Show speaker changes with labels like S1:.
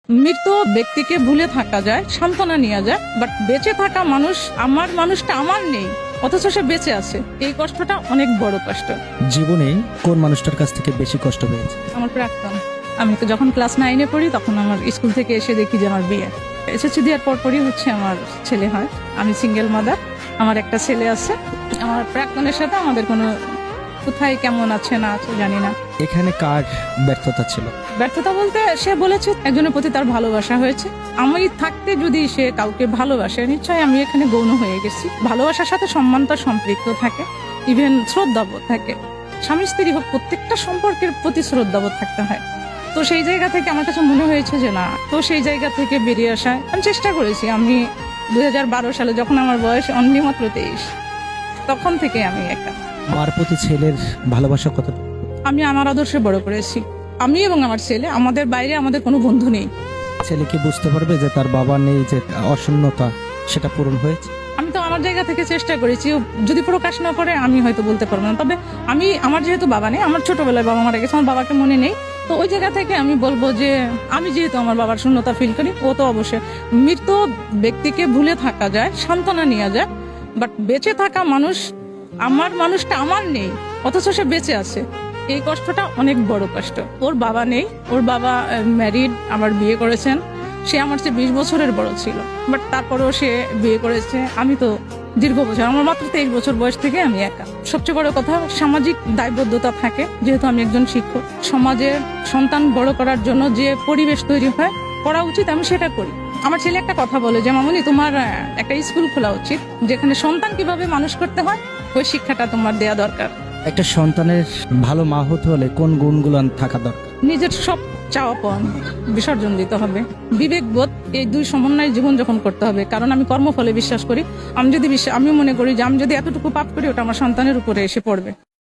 S1: মৃত ব্যক্তিকে ভুলে থাকা যায়, সান্ত্বনা নেওয়া যায়, বাট বেঁচে থাকা মানুষটা আমার নেই, অথচ সে বেঁচে আছে। এই কষ্টটা অনেক বড় কষ্ট।
S2: জীবনে কোন মানুষটার কাছ থেকে বেশি কষ্ট পেয়েছে?
S1: আমার প্রাক্তন। আমি যখন ক্লাস 9-এ পড়ি তখন আমার স্কুল থেকে এসে দেখি যে আমার বিয়ে। এসএসসি দেওয়ার পরপরই আমার ছেলে হয়। আমি সিঙ্গেল মাদার, আমার একটা ছেলে আছে। আমার প্রাক্তনের সাথে আমাদের কোনো কোথায় কেমন আছে না আছে জানি না।
S2: এখানে কার ব্যর্থতা ছিল?
S1: ব্যর্থতা বলতে সে বলেছে একজনের প্রতি তার ভালোবাসা হয়েছে। আমি থাকতে যদি সে কাউকে ভালোবাসে, নিশ্চয়ই আমি এখানে গৌণ হয়ে গেছি। ভালোবাসার সাথে সম্মানটা সম্পৃক্ত থাকে, ইভেন শ্রদ্ধাবোধ থাকে। স্বামী স্ত্রী হোক, প্রত্যেকটা সম্পর্কের প্রতি শ্রদ্ধাবোধ থাকতে হয়। তো সেই জায়গা থেকে আমার কাছে মনে হয়েছে যে না, তো সেই জায়গা থেকে বেরিয়ে আসায় আমি চেষ্টা করেছি। আমি 2012 সালে যখন আমার বয়স অনলি মাত্র 23, তখন থেকে আমি একটা
S2: মার প্রতি ছেলের ভালোবাসা কতটা?
S1: আমি আমার আদর্শে বড় করেছি। আমি এবং আমার ছেলে, আমাদের বাইরে আমাদের কোনো বন্ধু নেই।
S2: ছেলে কি বুঝতে পারবে যে তার বাবা নেই, যে অশূন্যতা সেটা পূরণ হয়েছে?
S1: আমি তো আমার জায়গা থেকে চেষ্টা করেছি, যদি প্রকাশ না করে আমি হয়তো বলতে পারবো না। তবে আমার যেহেতু বাবা নেই, আমার ছোটবেলায় বাবা মারা গেছে, আমার বাবাকে মনে নেই। তো ওই জায়গা থেকে আমি বলবো যে আমি যেহেতু আমার বাবার শূন্যতা ফিল করি, ও তো অবশ্যই। মৃত ব্যক্তিকে ভুলে থাকা যায়, সান্ত্বনা নেওয়া যায়, বাট বেঁচে থাকা মানুষটা আমার নেই, অথচ সে বেঁচে আছে। এই কষ্টটা অনেক বড় কষ্ট। ওর বাবা নেই, ওর বাবা ম্যারিড, আবার বিয়ে করেছেন। সে আমার চেয়ে 20 বছরের বড় ছিল, বাট তারপরেও সে বিয়ে করেছে। আমি তো দীর্ঘ বছর, আমার মাত্র 23 বছর বয়স থেকে আমি একা। সবচেয়ে বড় কথা, সামাজিক দায়বদ্ধতা থাকে। যেহেতু আমি একজন শিক্ষক, সমাজে সন্তান বড় করার জন্য যে পরিবেশ তৈরি হয়, করা উচিত, আমি সেটা করি। আমার ছেলে একটা কথা বলে যে মামুনি, তোমার একটা স্কুল খোলা উচিত, যেখানে সন্তান কিভাবে মানুষ করতে হয় ওই শিক্ষাটা তোমার দেয়া দরকার।
S2: একটা সন্তানের ভালো মা হতে হলে কোন গুণগুলো থাকা দরকার?
S1: নিজের সব চাওয়া পাওয়া বিসর্জন দিতে হবে, বিবেকবোধ, এই দুই সমন্বয়ে জীবন যাপন করতে হবে। কারণ আমি কর্মফলে বিশ্বাস করি। আমি মনে করি যে আমি যদি এতটুকু পাপ করি, ওটা আমার সন্তানের উপরে এসে পড়বে।